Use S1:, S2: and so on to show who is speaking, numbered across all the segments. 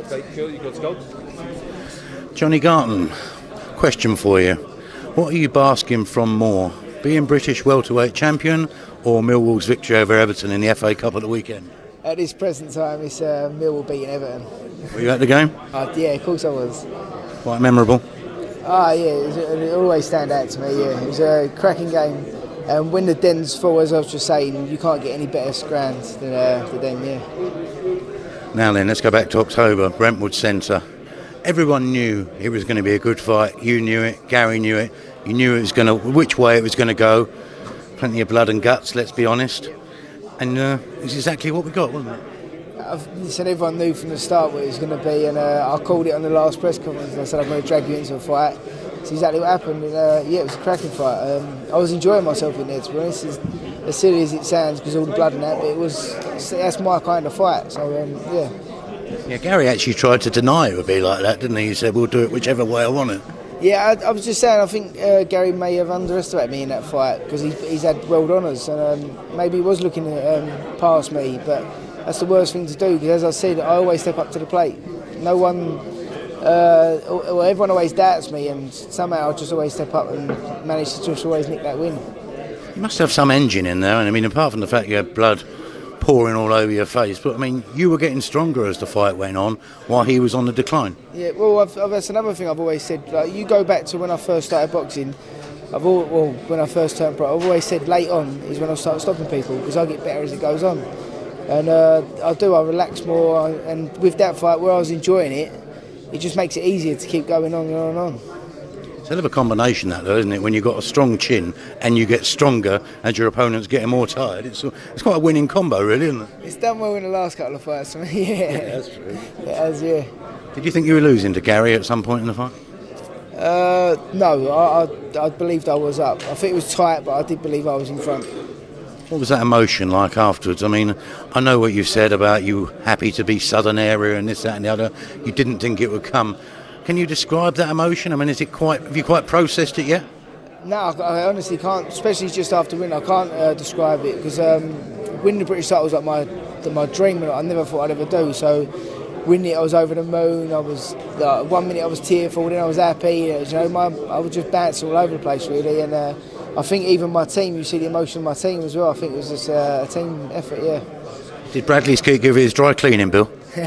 S1: Okay, cool, you good to go.
S2: Johnny Garton, question for you. What are you basking from more, being British welterweight champion or Millwall's victory over Everton in the FA Cup at the weekend?
S3: At this present time, it's Millwall beating Everton.
S2: Were you at the game?
S3: Yeah, of course I was.
S2: Quite memorable.
S3: Yeah, it always stand out to me, yeah. It was a cracking game. And when the den's full, as I was just saying, you can't get any better scrams than the den, yeah.
S2: Now then, let's go back to October, Brentwood Centre. Everyone knew it was going to be a good fight. You knew it, Gary knew it. You knew it was going to, which way it was going to go. Plenty of blood and guts, let's be honest. And it's exactly what we got, wasn't it?
S3: I said everyone knew from the start what it was going to be, and I called it on the last press conference. I said I'm going to drag you into a fight. It's exactly what happened, and yeah, it was a cracking fight. I was enjoying myself in there, to be honest. As silly as it sounds, because all the blood and that, but that's my kind of fight. So yeah.
S2: Yeah, Gary actually tried to deny it would be like that, didn't he? He said, we'll do it whichever way I want it.
S3: Yeah, I was just saying, I think Gary may have underestimated me in that fight, because he's had world honours, and maybe he was looking past me, but that's the worst thing to do, because as I said, I always step up to the plate. No one, everyone always doubts me, and somehow I just always step up and manage to just always nick that win.
S2: You must have some engine in there, and I mean, apart from the fact you had blood pouring all over your face, but I mean, you were getting stronger as the fight went on, while he was on the decline. Yeah,
S3: well, that's another thing I've always said. Like, you go back to when I first started boxing. When I first turned pro, I've always said late on is when I start stopping people, because I get better as it goes on. And I relax more, and with that fight, where I was enjoying it, it just makes it easier to keep going on and on and on.
S2: It's a hell of a combination, that, though, isn't it? When you've got a strong chin and you get stronger as your opponent's getting more tired. It's quite a winning combo, really, isn't it?
S3: It's done well in the last couple of fights for me, yeah.
S2: Yeah, that's true.
S3: It has, yeah.
S2: Did you think you were losing to Gary at some point in the fight?
S3: No, I believed I was up. I think it was tight, but I did believe I was in front.
S2: What was that emotion like afterwards? I mean, I know what you said about you happy to be southern area and this, that and the other. You didn't think it would come. Can you describe that emotion? I mean, have you quite processed it yet?
S3: No, I honestly can't, especially just after winning. I can't describe it, because winning the British title was like my dream, and I never thought I'd ever do. So winning it, I was over the moon. I was 1 minute I was tearful, then I was happy. I was just bouncing all over the place, really. And I think even my team, you see the emotion of my team as well. I think it was just a team effort, yeah. Did
S2: Bradley's keep give his dry cleaning, Bill?
S3: He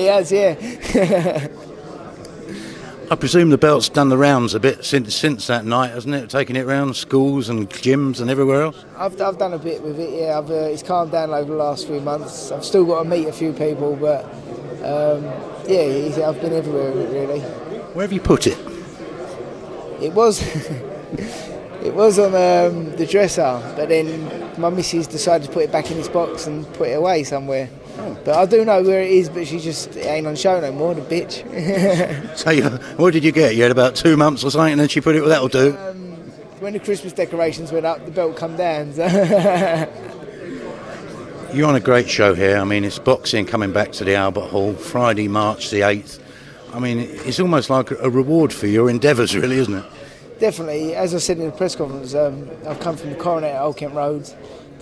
S3: has, yeah.
S2: I presume the belt's done the rounds a bit since that night, hasn't it? Taking it round schools and gyms and everywhere else?
S3: I've done a bit with it, yeah. It's calmed down over the last few months. I've still got to meet a few people, but yeah, I've been everywhere with it, really.
S2: Where have you put it?
S3: It was it was on the dresser, but then my missus decided to put it back in its box and put it away somewhere. But I do know where it is, but it ain't on show no more, the bitch.
S2: So what did you get? You had about 2 months or something, and then she put it, well, that'll do.
S3: When the Christmas decorations went up, the belt come down. So.
S2: You're on a great show here. I mean, it's boxing coming back to the Albert Hall, Friday, March the 8th. I mean, it's almost like a reward for your endeavours, really, isn't it?
S3: Definitely. As I said in the press conference, I've come from the Coronet at Old Kent Road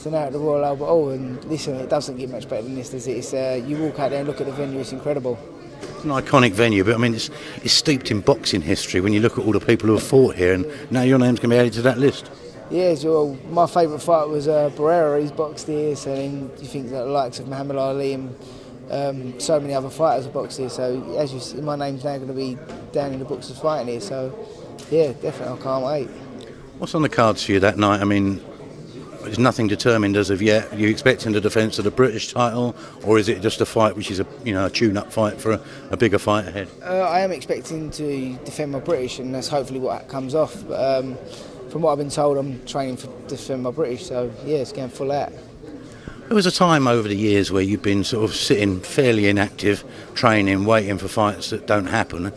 S3: to now at the Royal Albert Hall, and listen, it doesn't get much better than this, does it? It's, you walk out there and look at the venue, it's incredible.
S2: It's an iconic venue, but I mean, it's steeped in boxing history when you look at all the people who have fought here, and now your name's going to be added to that list.
S3: Yeah, so my favourite fight was Barrera. He's boxed here, so then you think that the likes of Muhammad Ali and so many other fighters have boxed here, so as you see, my name's now going to be down in the books of fighting here, so yeah, definitely, I can't wait. What's
S2: on the cards for you that night? I mean, there's nothing determined as of yet. Are you expecting the defence of the British title, or is it just a fight which is a tune-up fight for a bigger fight ahead? I
S3: am expecting to defend my British, and that's hopefully what comes off. But, from what I've been told, I'm training to defend my British, so yeah, it's going full out.
S2: There was a time over the years where you've been sort of sitting fairly inactive, training, waiting for fights that don't happen.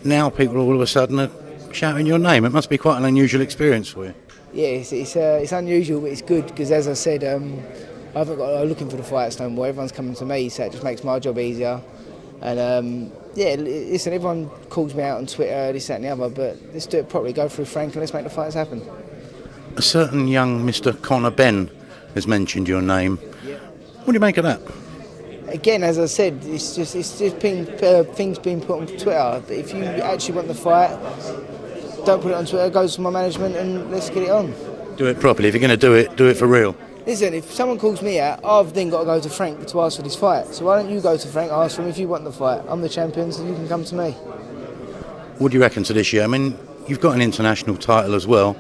S2: Now people all of a sudden are shouting your name. It must be quite an unusual experience for you. Yeah,
S3: it's unusual, but it's good, because as I said, I haven't got looking for the fights no more. Everyone's coming to me, so it just makes my job easier. And yeah, listen, everyone calls me out on Twitter, this, that and the other, but let's do it properly, go through Frank, and let's make the fights happen.
S2: A certain young Mr. Conor Benn has mentioned your name.
S3: Yeah.
S2: What do you make of that?
S3: again, as I said, it's just things being put on Twitter. But if you actually want the fight, don't put it on Twitter. Go to my management and let's get it on.
S2: Do it properly. If you're going to do it for real.
S3: Listen, if someone calls me out, I've then got to go to Frank to ask for this fight. So why don't you go to Frank, ask for him if you want the fight? I'm the champion, so you can come to me.
S2: What do you reckon to this year? I mean, you've got an international title as well.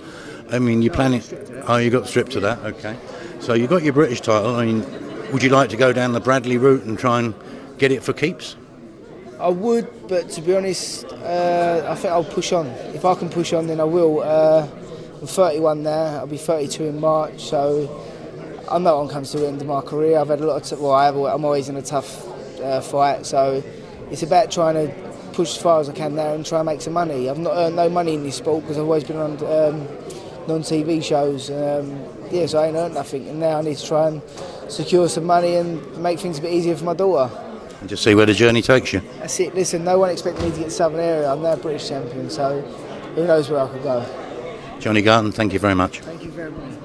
S2: I mean, you're planning... Oh, you got stripped to that, okay. So you got your British title. I mean, would you like to go down the Bradley route and try and get it for keeps?
S3: I would, but to be honest, I think I'll push on. If I can push on, then I will. I'm 31 now, I'll be 32 in March, so I know I'm coming to the end of my career. I've had a lot of... I'm always in a tough fight, so it's about trying to push as far as I can now and try and make some money. I've not earned no money in this sport because I've always been on non-TV shows. So I ain't earned nothing, and now I need to try and secure some money and make things a bit easier for my daughter.
S2: And just see where the journey takes you.
S3: That's it. Listen, no one expected me to get the Southern area. I'm now British champion, so who knows where I could go.
S2: Johnny Garton, thank you very much.
S3: Thank you very much.